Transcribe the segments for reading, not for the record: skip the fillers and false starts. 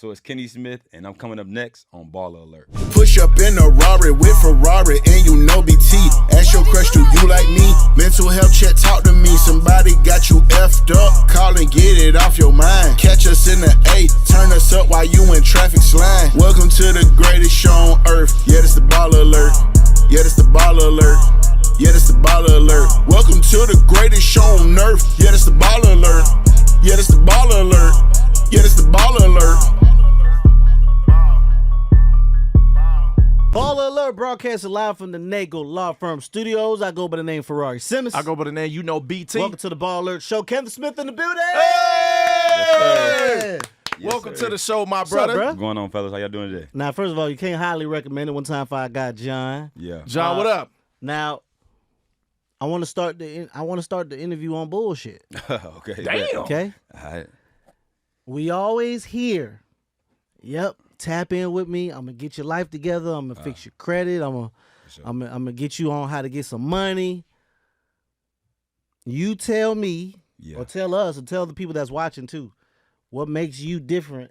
So it's Kenny Smith, and I'm coming up next on Baller Alert. Push up in a Rari with Ferrari, and you know BT. Ask your crush, do you like me? Mental health check, talk to me. Somebody got you effed up. Call and get it off your mind. Catch us in the A, turn us up while you in traffic slime. Welcome to the greatest show on earth. Yeah, this the Baller Alert. Yeah, this the Baller Alert. Yeah, this the Baller Alert. Welcome to the greatest show on earth. Yeah, this the Baller Alert. Yeah, this the Baller Alert. Yeah, this the Baller Alert. Baller Alert, broadcasting live from the Nagel Law Firm Studios. I go by the name Ferrari Simmons. I go by the name, BT. Welcome to the Baller Alert Show. Kenneth Smith in the building. Hey! Yes, Welcome sir. to the show, my What's brother. up, bro? What's going on, fellas? How y'all doing today? Now, first of all, you can't highly recommend it. One time I got John. Yeah. John, what up? Now, I want to start the interview on bullshit. Okay. Damn. Okay? All right. We always hear, yep, tap in with me. I'm gonna get your life together. I'm gonna fix your credit. I'm gonna get you on how to get some money. You tell me, Yeah. or tell us, or tell the people that's watching too, what makes you different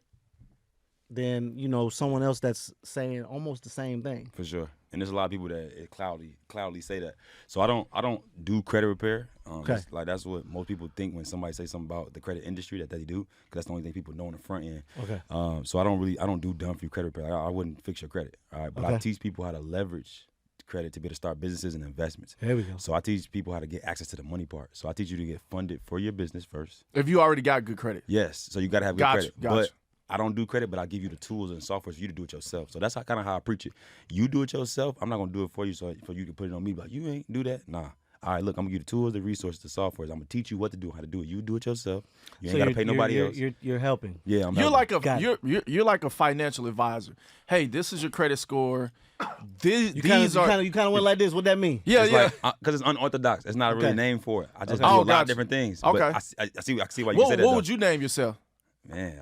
than someone else that's saying almost the same thing. For sure. And there's a lot of people that cloudly say that. So I don't do credit repair. Okay. That's what most people think when somebody say something about the credit industry that they do, because that's the only thing people know on the front end. Okay. So I don't do done for you credit repair. I wouldn't fix your credit. All right. But I Okay. teach people how to leverage credit to be able to start businesses and investments. Here we go. So I teach people how to get access to the money part. So I teach you to get funded for your business first. If you already got good credit. Yes. So you got to have good Gotcha, credit. gotcha. But I don't do credit, but I give you the tools and software for you to do it yourself. So that's kind of how I preach it. You do it yourself. I'm not going to do it for you so you can put it on me. But you ain't do that? Nah. All right, look, I'm going to give you the tools, the resources, the software. I'm going to teach you what to do, how to do it. You do it yourself. You ain't got to pay nobody else. You're helping. Yeah, I'm You're helping. you're like a financial advisor. Hey, this is your credit score. You kind of went like this. What that mean? Yeah, It's yeah. because it's unorthodox. It's not a really Okay. name for it. I just Okay. do a Oh, lot gotcha. of different things. Okay. But I see why you said that. What would you name yourself? Man,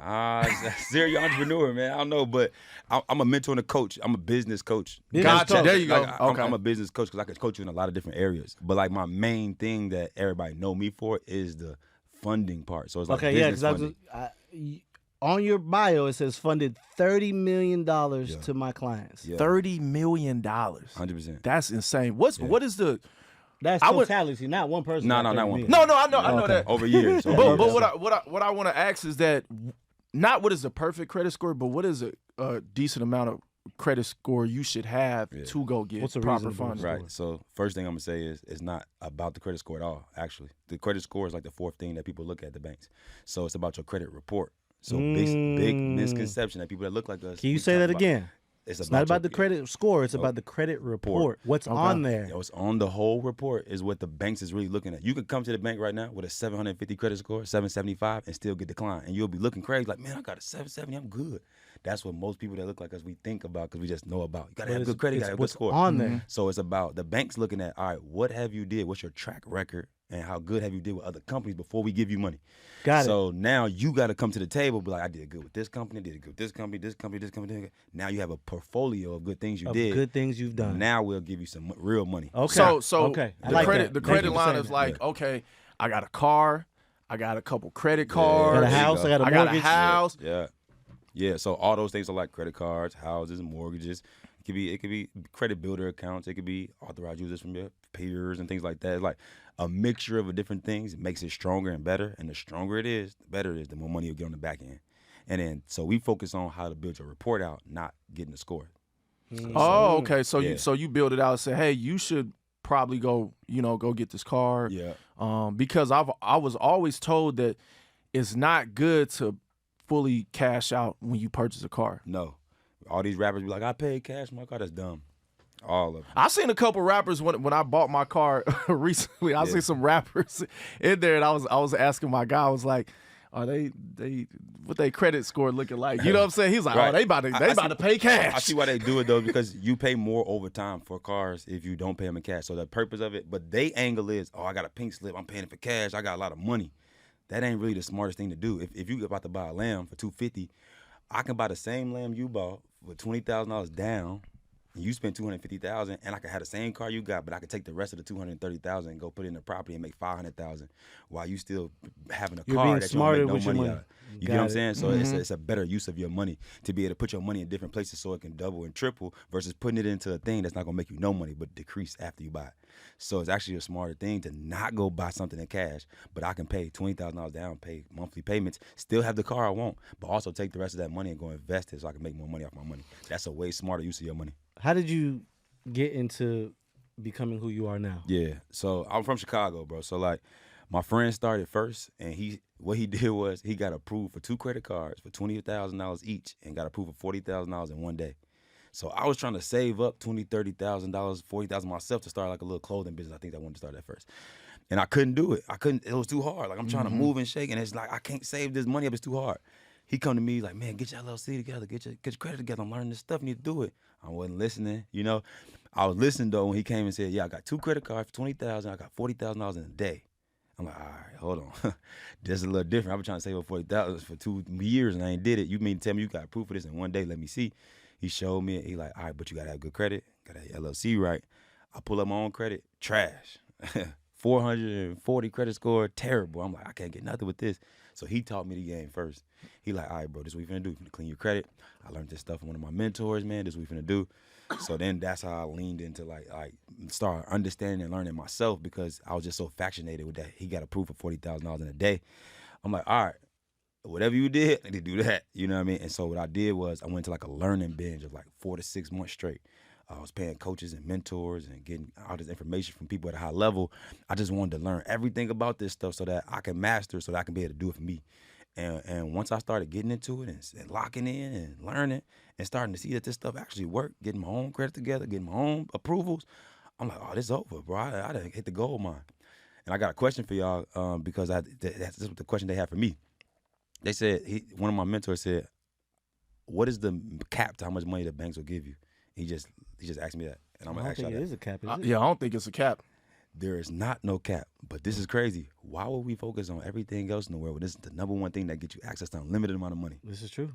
serial entrepreneur, man. I don't know, but I'm a mentor and a coach. I'm a business coach. Gotcha. There you go. Like, Okay. I'm a business coach because I can coach you in a lot of different areas. But like my main thing that everybody know me for is the funding part. So it's like Okay, yeah, business because funding. on your bio it says funded $30 million to my clients. Yeah. $30 million. 100%. That's insane. What is the? That's I would- totality, not one person. No, got not 30 one million. No, I know Okay. that. Over years. But what I want to ask is that not what is the perfect credit score, but what is a decent amount of credit score you should have to go get What's a proper reasonable funding. Right. So first thing I'm gonna say is it's not about the credit score at all. Actually, the credit score is like the fourth thing that people look at the banks. So it's about your credit report. So big misconception that people that look like us. Can you we say talk that about. again? It's not about the credit score. It's about the credit report. What's on there? What's on the whole report is what the banks is really looking at. You can come to the bank right now with a 750 credit score, 775, and still get declined. And you'll be looking crazy like, man, I got a 770. I'm good. That's what most people that look like us, we think about because we just know about. You got to have good credit. You got to have good what's score. on there. So it's about the banks looking at, all right, what have you did? What's your track record? And how good have you did with other companies before we give you money? Got it. So now you got to come to the table, be like, I did good with this company, did good with this company, this company. Now you have a portfolio of good things you did. Good things you've done. Now we'll give you some real money. Okay. So okay. I the like credit that. the Thank you credit for line saying is that. like, okay, I got a car, I got a couple credit I cards, got a house. I got a I got mortgage. a house. Yeah. So all those things are like credit cards, houses, mortgages. It could be credit builder accounts. It could be authorized users from your peers and things like that. It's like a mixture of different things. It makes it stronger and better. And the stronger it is, the better it is, the more money you'll get on the back end. And then so we focus on how to build your report out, not getting the score. Oh, okay. So Yeah. you build it out and say, hey, you should probably go get this car. Yeah. Because I was always told that it's not good to fully cash out when you purchase a car. No. All these rappers be like, I paid cash for my car. That's dumb. All of them. I seen a couple rappers when I bought my car recently. I seen some rappers in there, and I was asking my guy, I was like, are they what they credit score looking like? You know what I'm saying? He's like, Right. oh, they about to pay cash. I see why they do it though, because you pay more over time for cars if you don't pay them in cash. So the purpose of it, but they angle is, oh, I got a pink slip, I'm paying it for cash, I got a lot of money. That ain't really the smartest thing to do. If you about to buy a lamb for $250, I can buy the same lamb you bought with $20,000 down and you spend $250,000, and I could have the same car you got, but I could take the rest of the $230,000 and go put it in the property and make $500,000 while you still having a You're car being that you smarter don't make with no your money money. out. You get what I'm Got saying? it. So it's a better use of your money to be able to put your money in different places so it can double and triple versus putting it into a thing that's not gonna make you no money but decrease after you buy it. So it's actually a smarter thing to not go buy something in cash, but I can pay $20,000 down, pay monthly payments, still have the car I want, but also take the rest of that money and go invest it so I can make more money off my money. That's a way smarter use of your money. How did you get into becoming who you are now? Yeah. So I'm from Chicago, bro. So like my friend started first, and what he did was he got approved for 2 credit cards for $20,000 each and got approved for $40,000 in one day. So I was trying to save up $20,000, $30,000, $40,000 myself to start like a little clothing business. I think I wanted to start that first. And I couldn't do it. It was too hard. Like I'm trying to move and shake, and it's like I can't save this money up. It's too hard. He come to me like, man, get your LLC together, get your credit together. I'm learning this stuff. You need to do it. I wasn't listening, you know. I was listening though when he came and said, yeah, I got 2 credit cards for $20,000. I got $40,000 in a day. I'm like, all right, hold on. This is a little different. I've been trying to save up $40,000 for 2 years and I ain't did it. You mean to tell me you got proof of this in one day? Let me see. He showed me. He like, all right, but you gotta have good credit. Gotta have your LLC right. I pull up my own credit, trash. 440 credit score, terrible. I'm like, I can't get nothing with this. So he taught me the game first. He like, all right, bro, this is what we finna do. We finna clean your credit. I learned this stuff from one of my mentors, man. This is what we finna do. So then that's how I leaned into like start understanding and learning myself because I was just so fascinated with that. He got approved for $40,000 in a day. I'm like, all right, whatever you did, I need to do that. You know what I mean? And so what I did was I went to like a learning binge of like 4 to 6 months straight. I was paying coaches and mentors and getting all this information from people at a high level. I just wanted to learn everything about this stuff so that I can master, so that I can be able to do it for me. And once I started getting into it and locking in and learning and starting to see that this stuff actually worked, getting my own credit together, getting my own approvals, I'm like, oh, this is over, bro. I done hit the gold mine. And I got a question for y'all because that's the question they had for me. They said, one of my mentors said, what is the cap to how much money the banks will give you? He just asked me that, and I'm I gonna don't ask y'all think it that. is a cap. Is it? Yeah, I don't think it's a cap. There is not no cap, but this is crazy. Why would we focus on everything else in the world when this is the number one thing that gets you access to unlimited amount of money? This is true.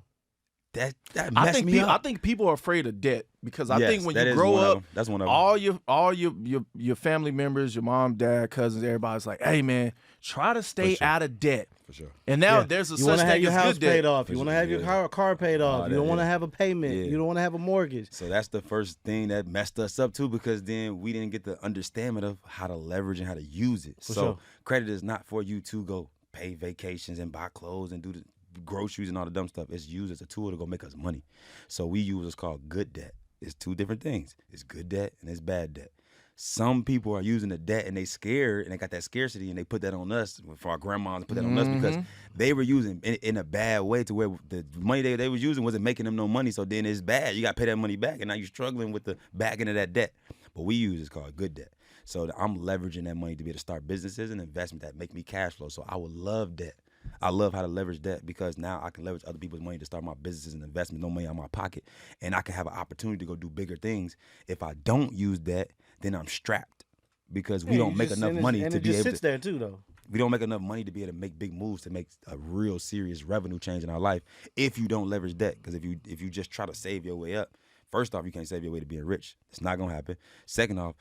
That I messed me up. I think people are afraid of debt because I Yes, think when that you is grow one of up, them. That's one of them. all your family members, your mom, dad, cousins, everybody's like, hey man, try to stay sure. out of debt. For sure. And now Yeah. there's a You such want to have thing your as house good debt. paid off. You want to have your car paid off. You don't want to yeah. have a payment. Yeah. You don't want to have a mortgage. So that's the first thing that messed us up too, because then we didn't get the understanding of how to leverage and how to use it. For so sure. credit is not for you to go pay vacations and buy clothes and do the groceries and all the dumb stuff. It's used as a tool to go make us money. So we use what's called good debt. It's 2 different things. It's good debt and it's bad debt. Some people are using the debt and they scared and they got that scarcity and they put that on us, for our grandmas, put that on us because they were using in a bad way to where the money they was using wasn't making them no money. So then it's bad. You got to pay that money back and now you're struggling with the back end of that debt. But we use it's called good debt. So I'm leveraging that money to be able to start businesses and investment that make me cash flow. So I would love debt. I love how to leverage debt because now I can leverage other people's money to start my businesses and investment, no money out of my pocket. And I can have an opportunity to go do bigger things. If I don't use debt, then I'm strapped because we don't make enough money to be able to. And it just sits there too, though. We don't make enough money to be able to make big moves to make a real serious revenue change in our life if you don't leverage debt. Because if you just try to save your way up, first off, you can't save your way to being rich. It's not going to happen. Second off,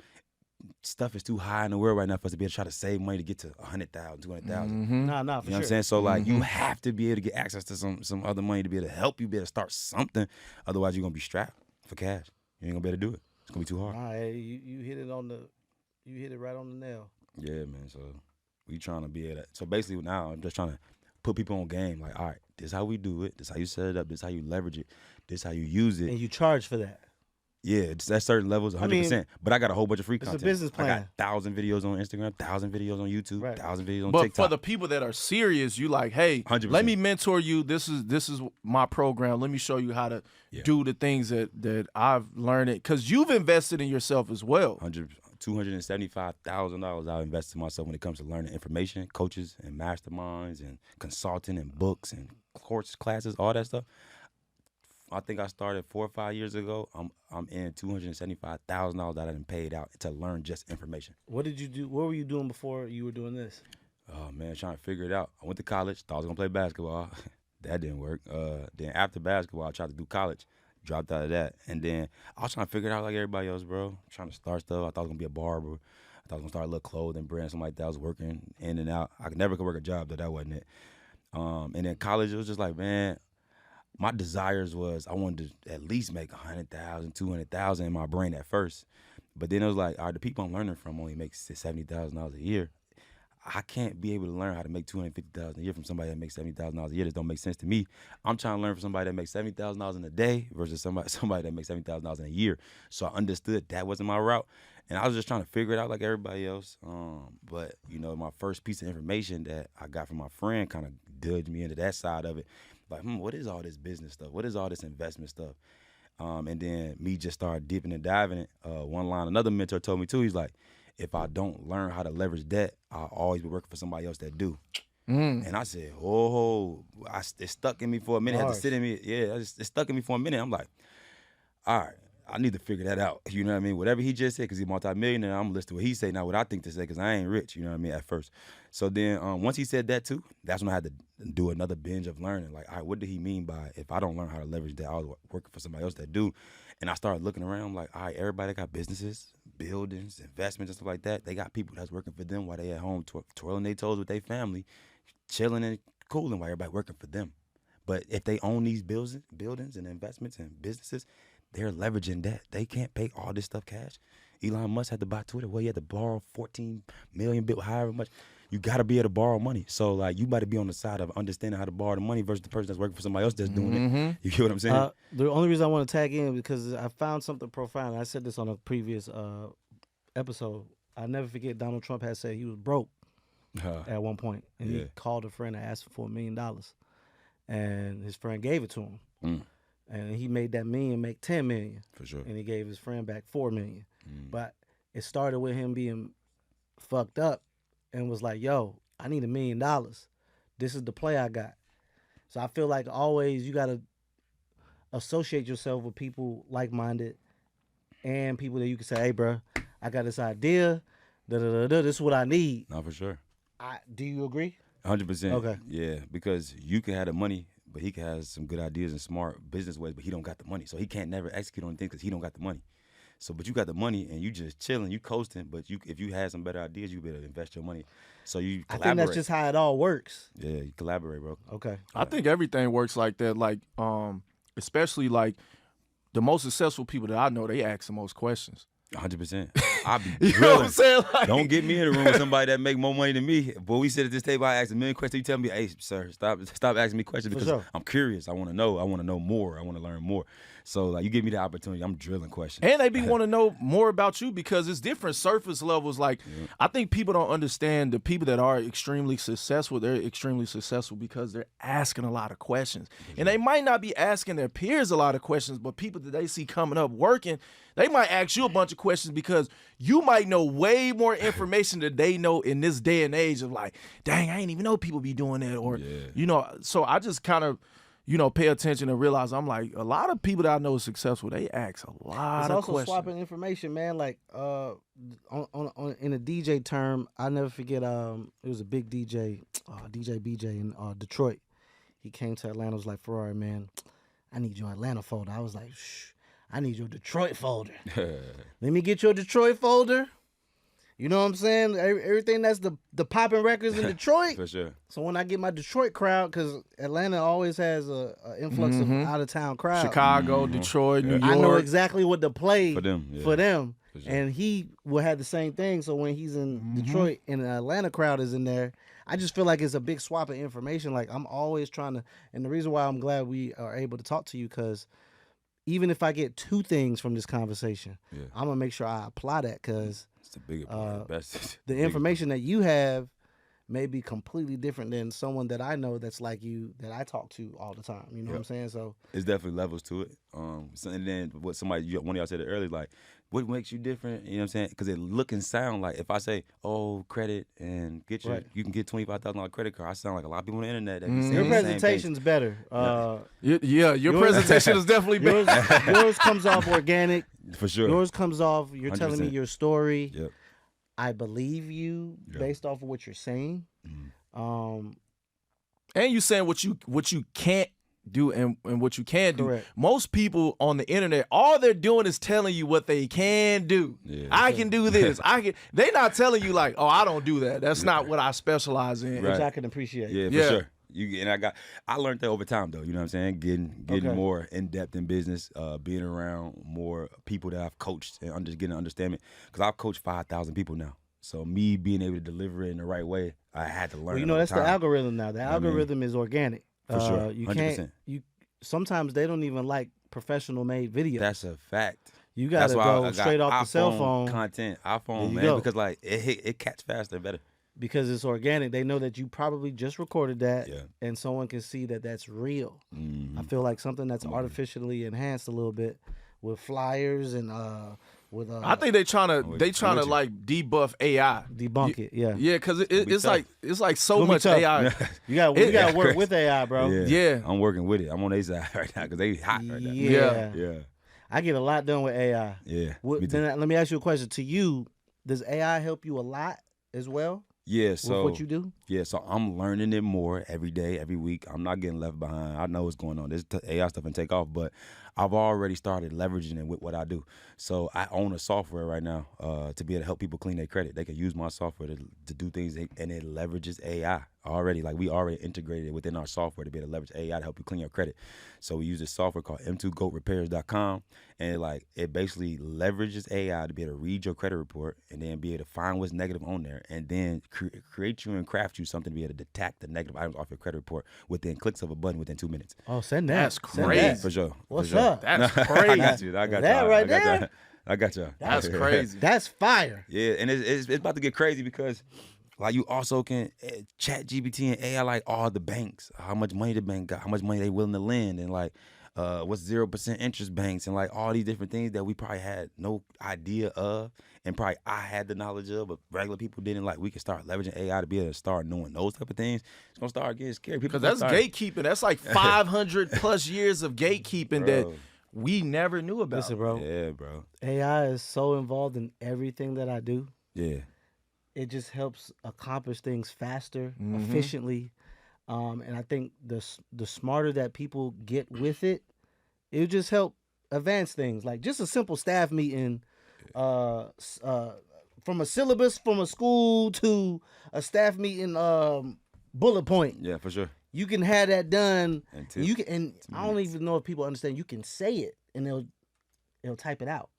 stuff is too high in the world right now for us to be able to try to save money to get to 100,000, 200,000. Nah, for You know sure. what I'm saying? So like you have to be able to get access to some other money to be able to help you be able to start something. Otherwise, you're gonna be strapped for cash. You ain't gonna be able to do it. It's gonna be too hard. All right, you hit it right on the nail. Yeah, man. So we trying to be able to. So basically now I'm just trying to put people on game. Like, all right, this is how we do it. This is how you set it up. This is how you leverage it. This is how you use it. And you charge for that. Yeah, it's at certain levels, 100%. But I got a whole bunch of free it's a content. business plan. I got 1,000 videos on Instagram, 1,000 videos on YouTube, Right. 1,000 videos on But TikTok. for the people that are serious, you like, hey, 100%. let me mentor you. This is my program. Let me show you how to do the things that I've learned. Because you've invested in yourself as well. $275,000 I've invested in myself when it comes to learning information, coaches and masterminds and consulting and books and courses, classes, all that stuff. I think I started 4 or 5 years ago. I'm in $275,000 that I done paid out to learn just information. What did you do? What were you doing before you were doing this? Oh man, trying to figure it out. I went to college, thought I was gonna play basketball. That didn't work. Then after basketball, I tried to do college. dropped out of that. And then I was trying to figure it out like everybody else, bro. Trying to start stuff. I thought I was going to be a barber. I thought I was going to start a little clothing brand, something like that. I was working in and out. I never could work a job, though. That wasn't it. And then college, it was just like, man, my desires was I wanted to at least make 100,000, 200,000 in my brain at first. But then it was like, all right, the people I'm learning from only make $70,000 a year. I can't be able to learn how to make $250,000 a year from somebody that makes $70,000 a year. This don't make sense to me. I'm trying to learn from somebody that makes $70,000 in a day versus somebody that makes $70,000 in a year. So I understood that wasn't my route, and I was just trying to figure it out like everybody else. But you know, my first piece of information that I got from my friend kind of dodged me into that side of it. Like, what is all this business stuff? What is all this investment stuff? And then me just started dipping and diving it. One line, another mentor told me too. He's like, if I don't learn how to leverage debt, I'll always be working for somebody else that do. And I said, it stuck in me for a minute. It had to sit in me. Yeah, it stuck in me for a minute. I'm like, all right, I need to figure that out. You know what I mean? Whatever he just said, because he's multi-millionaire, I'm going to listen to what he say, not what I think to say, because I ain't rich, you know what I mean, at first. So then once he said that too, that's when I had to do another binge of learning. Like, all right, what did he mean by if I don't learn how to leverage that, I was working for somebody else that do. And I started looking around, I'm like, all right, everybody that got businesses, buildings, investments, and stuff like that, they got people that's working for them while they at home twirling their toes with their family, chilling and cooling while everybody working for them. But if they own these buildings and investments and businesses, they're leveraging that. They can't pay all this stuff cash. Elon Musk had to buy Twitter. Well, he had to borrow 14 million, however much. You got to be able to borrow money. So, like, you better be on the side of understanding how to borrow the money versus the person that's working for somebody else that's doing it. You get what I'm saying? The only reason I want to tag in because I found something profound. I said this on a previous episode. I'll never forget Donald Trump had said he was broke at one point. And he called a friend and asked for $1 million. And his friend gave it to him. And he made that million make 10 million. For sure. And he gave his friend back 4 million. But it started with him being fucked up and was like, yo, I need $1 million. This is the play I got. So I feel like always you got to associate yourself with people like-minded and people that you can say, hey, bro, I got this idea. This is what I need. No, for sure. Do you agree? 100%. Okay. Yeah, because you can have the money, but he can have some good ideas and smart business ways, but he don't got the money. So he can't never execute on things because he don't got the money. So, but you got the money and you just chilling, you coasting, but if you had some better ideas, you better invest your money. So you collaborate. I think that's just how it all works. Yeah, you collaborate, bro. Okay. I think everything works like that. Like, especially like the most successful people that I know, they ask the most questions. 100%. I be You know what I'm saying? Like, don't get me in the room with somebody that make more money than me. Boy, we sit at this table, I ask a million questions. You tell me, hey, sir, stop asking me questions because I'm curious. I want to know. I want to know more. I want to learn more. So, like, you give me the opportunity, I'm drilling questions. And they be want to know more about you because it's different surface levels. Like, I think people don't understand the people that are extremely successful. They're extremely successful because they're asking a lot of questions. And they might not be asking their peers a lot of questions, but people that they see coming up working, they might ask you a bunch of questions because you might know way more information than they know in this day and age of like, dang, I ain't even know people be doing that. Or, you know, so I just kind of, you know, pay attention and realize I'm like, a lot of people that I know are successful, they ask a lot of questions. It's also swapping information, man. Like, in a DJ term, I never forget, it was a big DJ, DJ BJ in Detroit. He came to Atlanta, was like, Ferrari, man, I need your Atlanta folder. I was like, shh, I need your Detroit folder. Let me get your Detroit folder. You know what I'm saying? Everything that's the popping records in Detroit. For sure. So when I get my Detroit crowd, because Atlanta always has a influx of out-of-town crowd. Chicago, Detroit, New York. I know exactly what to play for them. For them. For sure. And he will have the same thing. So when he's in Detroit and the Atlanta crowd is in there, I just feel like it's a big swap of information. Like, I'm always trying to, and the reason why I'm glad we are able to talk to you, because even if I get 2 things from this conversation, I'm going to make sure I apply that, because the bigger part, the information that you have may be completely different than someone that I know that's like you, that I talk to all the time. You know what I'm saying? So it's definitely levels to it. And then what one of y'all said it earlier, like, what makes you different? You know what I'm saying? Because it look and sound like, if I say, oh, credit and you can get $25,000 credit card, I sound like a lot of people on the internet that be saying your the same presentation's things. better. Your presentation is definitely better. Yours comes off organic. For sure. Yours comes off, you're 100%. Telling me your story. Yep. I believe you based off of what you're saying. And you saying what you can't do and what you can do. Correct. Most people on the internet, all they're doing is telling you what they can do. Yeah. I can do this. They're not telling you like, oh, I don't do that. That's not what I specialize in. Which I can appreciate. Yeah, for Yeah. sure. I learned that over time though. You know what I'm saying? Getting more in depth in business, being around more people that I've coached and getting an understanding. Because I've coached 5,000 people now. So me being able to deliver it in the right way, I had to learn. Well, you know, over that's time. the algorithm now. The algorithm is organic. For sure. You 100%. can't. Sometimes they don't even like professional made videos. That's a fact. You gotta That's why go I got straight off the cell iPhone phone content, There iPhone, you man, go. because like it catch faster and better. because it's organic. They know that you probably just recorded that, Yeah. and someone can see that that's real. Mhm. I feel like something that's artificially enhanced a little bit with flyers and with I think they trying to with like you. debuff AI. debunk it. Yeah, Yeah, because be it's tough. like so Gonna be much tough. AI. you got It- to work with AI, bro. Yeah. I'm working with it. I'm on their side right now because they hot right now. Yeah. Yeah. I get a lot done with AI. Yeah. What, me too. then let me ask you a question. To you, does AI help you a lot as well Yeah. So with what you do? yeah, so I'm learning it more every day, every week. I'm not getting left behind. I know what's going on. This AI stuff can take off, but I've already started leveraging it with what I do. So I own a software right now to be able to help people clean their credit. They can use my software to do things, and it leverages AI already. Like we already integrated it within our software to be able to leverage AI to help you clean your credit. So we use this software called m2goatrepairs.com, and it basically leverages AI to be able to read your credit report and then be able to find what's negative on there, and then create you and craft you something to be able to detect the negative items off your credit report within clicks of a button within 2 minutes. Oh, send that. That's Send crazy. that. For sure. What's for sure. up? That's I crazy. got you. I got That y'all. right I got there? y'all. I got y'all. That's crazy. That's fire. Yeah, and it's about to get crazy because like you also can chat GPT and AI like all the banks, how much money the bank got, how much money they willing to lend, and like what's 0% interest banks, and like all these different things that we probably had no idea of, and probably I had the knowledge of, but regular people didn't. Like we can start leveraging AI to be able to start knowing those type of things. It's gonna start getting scary. People Because that's gonna gatekeeping. That's like 500 plus years of gatekeeping that Bro. we never knew about. Listen, bro. Yeah, bro. AI is so involved in everything that I do. Yeah. It just helps accomplish things faster, Mhm. efficiently, and I think the smarter that people get with it, it'll just help advance things. Like just a simple staff meeting, from a syllabus from a school to a staff meeting, bullet point. Yeah, for sure. You can have that done. And You can, and I don't even know if people understand. You can say it, and it'll type it out.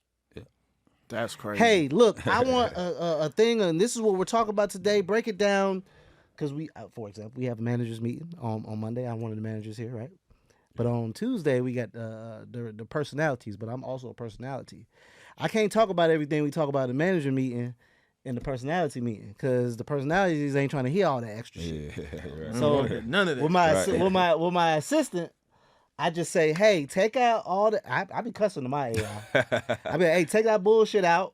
That's crazy. Hey, look, I want a thing, and this is what we're talking about today. Break it down, because for example, we have a managers meeting on Monday. I'm one of the managers here, right? But on Tuesday we got the personalities. But I'm also a personality. I can't talk about everything we talk about in the manager meeting in the personality meeting, because the personalities ain't trying to hear all that extra shit. Yeah, right. So none of that. with my Right. with my assistant, I just say, hey, take out all the. I be cussing to my AI. I be, hey, take that bullshit out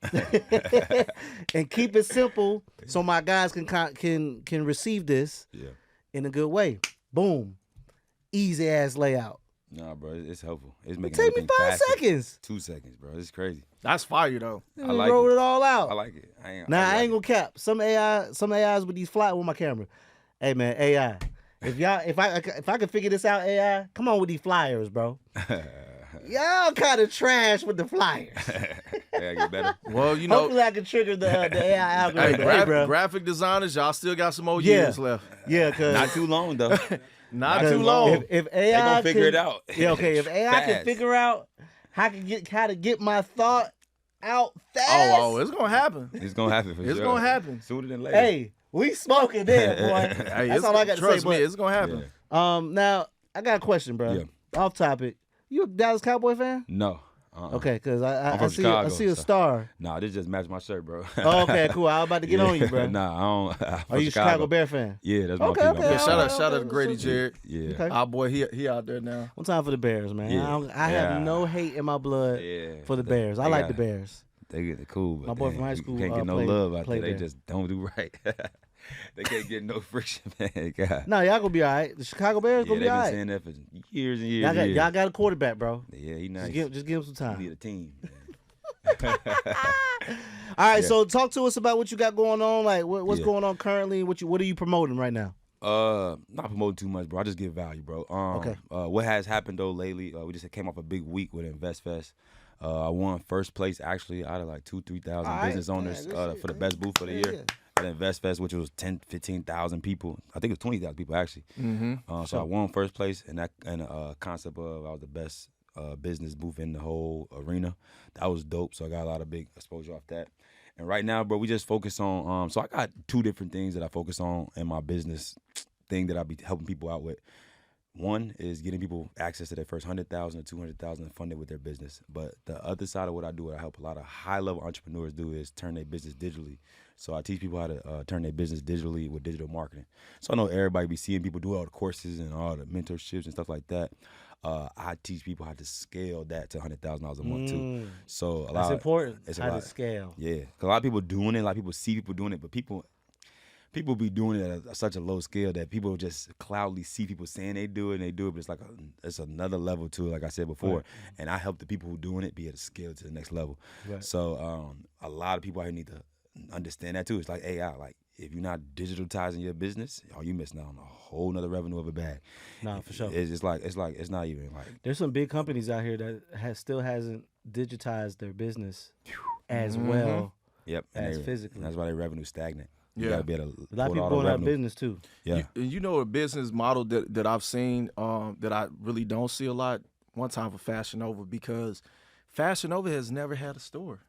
and keep it simple, so my guys can receive this Yeah. in a good way. Boom, easy ass layout. Nah, bro, it's helpful. It's making Take me everything 5 faster. seconds. 2 seconds, bro. It's crazy. That's fire though. I like roll it. it all out. I like it. I I ain't like gonna cap. Some AIs with these fly with my camera. Hey man, AI. If I could figure this out, AI, come on with these flyers, bro. Y'all kind of trash with the flyers. Yeah, get better. Well, you know, Hopefully, I can trigger the AI algorithm. hey, bro. graphic designers, y'all still got some more Yeah. years left. Yeah, cause Not too long though. Not Not too too long. long. if AI They gonna figure can- it out. Yeah, okay. If AI can Fast. figure out how to get my thought out fast. Oh, it's gonna happen. It's gonna happen for It's sure. gonna happen. Sooner than later. Hey, we smoking there, boy. Hey, That's it's- all I got to trust say. me, But it's gonna happen. now I got a question, bro. Yeah. Off topic. You a Dallas Cowboy fan? No. Okay, because I'm I from see Chicago, I see a so- star. Nah, this just matched my shirt, bro. Oh, okay, cool. I was about to get on you, bro. Nah, I don't. I'm Are from you a Chicago Bear fan? Yeah, that's my Okay, team. okay. I'm Yeah, from shout out, okay, shout out to okay, Grady so- Jarrett. Yeah. Okay. Our boy, he out there now. One time for the Bears, man. Yeah. I Yeah. have no hate in my blood Yeah. for the Bears. I They like got- the Bears. They get cool, but My boy they from high school, can't get no played- love out played there. They there. just don't do right. They can't get no friction, man. God. No, y'all gonna be all right. The Chicago Bears Yeah, gonna they've be all been right. saying that for years and years. Y'all got, and years. y'all got a quarterback, bro. Yeah, he nice. Just give him some time. He need a team. All right, Yeah. so talk to us about what you got going on. Like, what's Yeah. going on currently? What are you promoting right now? Not promoting too much, bro. I just give value, bro. Okay. What has happened though lately? We just came off a big week with InvestFest. I won first place actually out of like 2,000-3,000 All right, business owners man, for the best booth of the year at InvestFest, which was 10,000-15,000 people. I think it was 20,000 people actually. So I won first place, and concept of I was the best business booth in the whole arena. That was dope. So I got a lot of big exposure off that. And right now, bro, we just focus on. So I got 2 different things that I focus on in my business thing that I be helping people out with. One is getting people access to their first 100,000 or 200,000 funded with their business. But the other side of what I do, what I help a lot of high-level entrepreneurs do, is turn their business digitally. So I teach people how to turn their business digitally with digital marketing. So I know everybody be seeing people do all the courses and all the mentorships and stuff like that. I teach people how to scale that to $100,000 a month too. So That's important. It's how to scale. Yeah, because a lot of people doing it. A lot of people see people doing it, but people be doing it at such a low scale that people just cloudly see people saying they do it and they do it, but it's like it's another level to it, like I said before. Right. And I help the people who doing it be able to scale to the next level. Right. So a lot of people out here need to understand that too. It's like AI. Like if you're not digitalizing your business, you missing out on a whole nother revenue of a bag. Nah, for sure. It's not even like. There's some big companies out here that still hasn't digitized their business as well. Yep. As physically. And that's why their revenue's stagnant. You Yeah, gotta be able to a lot of people going out of business too. Yeah, you know a business model that I've seen that I really don't see a lot. One time for Fashion Nova, because Fashion Nova has never had a store.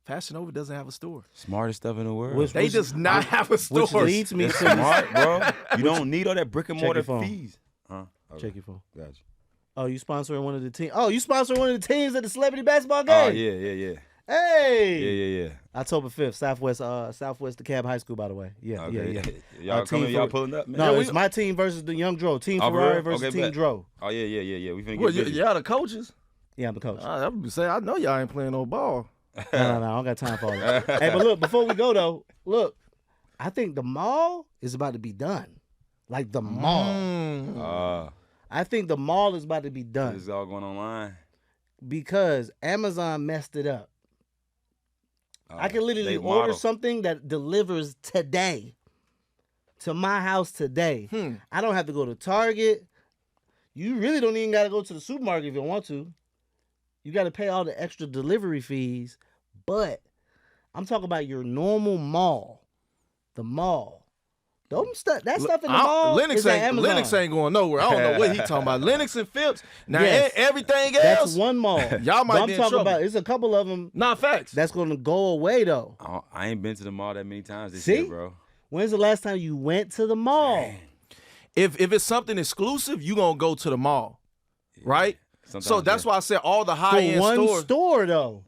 Fashion Nova doesn't have a store. Smartest stuff in the world. They does not have a store. Which leads me to smart, bro. You don't need all that brick and mortar fees. Huh? Check your phone. Gotcha. Oh, you sponsoring one of the teams? Oh, you sponsoring one of the teams at the celebrity basketball game? Oh yeah. Hey. Yeah. October 5th, Southwest DeKalb High School, by the way. Yeah. Y'all coming? Y'all pulling up, man? No, it's my team versus the Young Dro. Team Ferrari versus Team Dro. Oh yeah. We finna Well, get busy. y'all the coaches? Yeah, I'm the coach. I would say I know y'all ain't playing no ball. No, I don't got time for all that. Hey, but look, before we go though, I think the mall is about to be done. Like the mall. I think the mall is about to be done. This is all going online. Because Amazon messed it up. I can literally order something that delivers today to my house today. I don't have to go to Target. You really don't even got to go to the supermarket if you want to. You got to pay all the extra delivery fees. But I'm talking about your normal mall. The mall. That stuff in the mall is at Amazon. Lennox ain't going nowhere. I don't know what he talking about. Lennox and Phipps. Now, everything else. That's one mall. Y'all might be in trouble. It's a couple of them. Not facts. That's going to go away, though. I ain't been to the mall that many times this year, bro. When's the last time you went to the mall? Dang. If it's something exclusive, you going to go to the mall, right? Sometimes, so that's why I said all the high-end stores. stores. One store, though.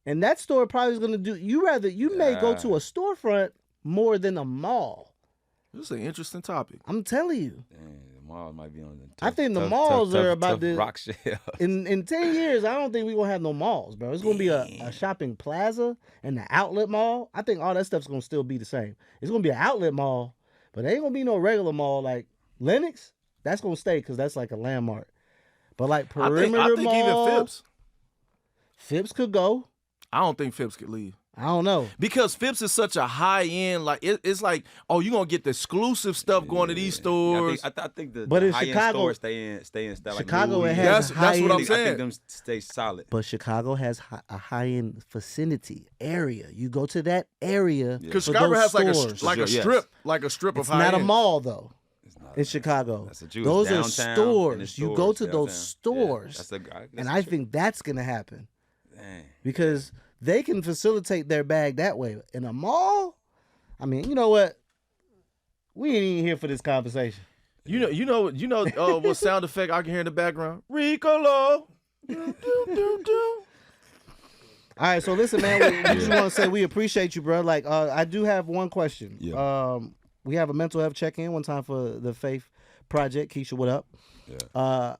And that store probably is going to do, you may go to a storefront more than a mall. This is an interesting topic. I'm telling you. Dang, the mall might be on the I think the malls are about to to rock shell. In 10 years, I don't think we're going to have no malls, bro. It's going to be a shopping plaza and the outlet mall. I think all that stuff's going to still be the same. It's going to be an outlet mall, but there ain't going to be no regular mall like Lennox. That's going to stay because that's like a landmark. But like perimeter I think mall, even Phipps could go. I don't think Phipps could leave. I don't know. Because Phipps is such a high-end, like, it's like, you're going to get the exclusive stuff going to these stores. I think the in high-end Chicago, stores stay in style. Chicago like has that's what I'm saying. I think them stay solid. But Chicago has a high-end vicinity area. You go to that area because Chicago has stores. like a strip of high-end. It's not a mall, though. In Chicago, those are stores. You go to those stores, and I think that's gonna happen because they can facilitate their bag that way. In a mall, I mean, you know what? We ain't even here for this conversation. You know what sound effect I can hear in the background? Riccolo. All right, so listen, man. We just want to say we appreciate you, bro. Like, I do have one question. Yeah. We have a mental health check-in one time for the Faith Project. Keisha, what up? Yeah.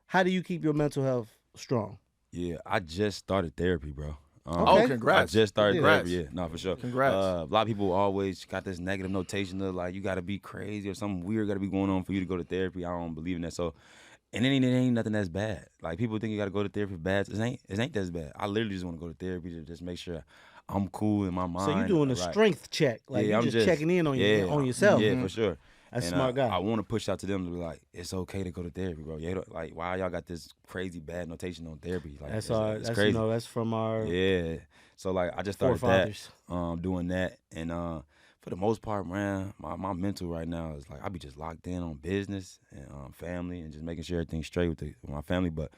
How do you keep your mental health strong? Yeah, I just started therapy, bro. Congrats. I just started Congrats. therapy. Yeah, no, for sure. Congrats. A lot of people always got this negative notation of like you got to be crazy or something weird got to be going on for you to go to therapy. I don't believe in that. So, and it ain't nothing that's bad. Like people think you got to go to therapy for bad. It ain't that bad. I literally just want to go to therapy to just make sure I'm cool in my mind. So you doing a strength check, like you just checking in on yourself. Yeah, for sure. That's a And, smart guy. I want to push out to them to be like, it's okay to go to therapy, bro. Yeah, like, why y'all got this crazy bad notation on therapy? Like, That's it's that's crazy. that's from our Yeah. So like, I just started forefathers. doing that, and for the most part, man, my mental right now is like I be just locked in on business and family and just making sure everything's straight with my family. But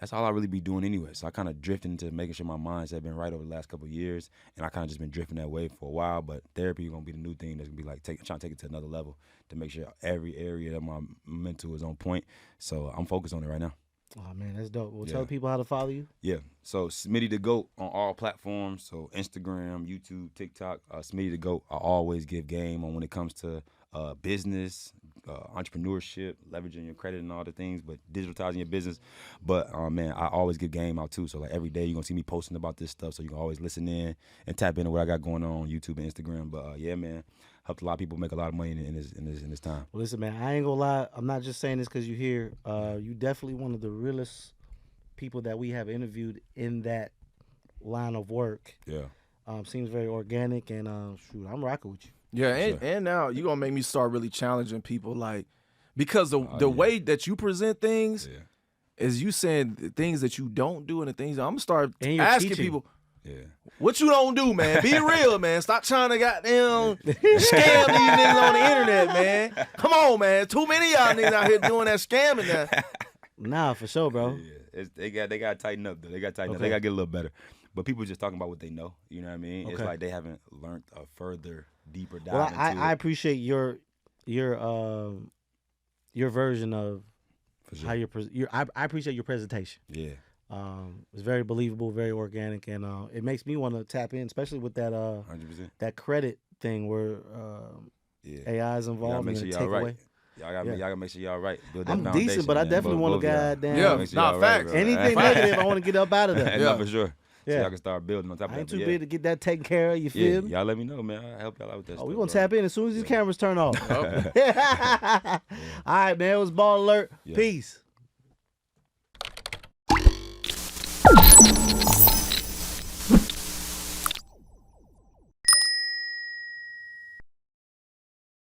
that's all I really be doing anyway. So I kind of drifted into making sure my mindset been right over the last couple of years, and I kind of just been drifting that way for a while. But therapy is gonna be the new thing that's gonna be like trying to take it to another level to make sure every area of my mental is on point. So I'm focused on it right now. Oh man, that's dope. Well, Yeah. tell people how to follow you. Yeah, so SmittyTheGoat on all platforms, so Instagram, YouTube, TikTok, SmittyTheGoat. I always give game on when it comes to business, entrepreneurship, leveraging your credit and all the things, but digitalizing your business. But man, I always give game out too. So like every day you're gonna see me posting about this stuff, so you can always listen in and tap into what I got going on YouTube and Instagram. But yeah, man, helped a lot of people make a lot of money in this time. Well, listen, man, I ain't gonna lie. I'm not just saying this because you're here. You definitely one of the realest people that we have interviewed in that line of work. Yeah. Seems very organic, and shoot, I'm rocking with you. Yeah, and now you're gonna make me start really challenging people, like, because the way that you present things is you saying the things that you don't do and the things I'm gonna start And you're asking teaching. people. Yeah. What you don't do, man? Be real, man. Stop trying to goddamn scam these niggas on the internet, man. Come on, man. Too many of y'all niggas out here doing that scamming now. Nah, for sure, bro. Yeah. They got to tighten up though. They got to tighten up. Okay. They got to get a little better. But people just talking about what they know. You know what I mean? It's Okay. like they haven't learned a further, deeper dive Well, into I it. appreciate your version of For sure. how I appreciate your presentation. Yeah. It's very believable, very organic, and it makes me want to tap in, especially with that 100%. that credit thing where Yeah. AI is Y'all involved make and sure take y'all right. away. Y'all Yeah. gotta make sure y'all right. Build that I'm foundation, decent, but I man. definitely want to Both of y'all. goddamn Yeah, Make sure nah, y'all right, facts. bro. anything negative. I want to get up out of there. No, Yeah. for sure. So Yeah. y'all can start building on top of I that. ain't but too yeah. big to get that taken care of. You Yeah, feel me? y'all let me know, man. I'll help y'all out with that Oh, stuff. we gonna bro. tap in as soon as these Yeah. cameras turn off. All right, man. It was Ball Alert. Yeah. Peace.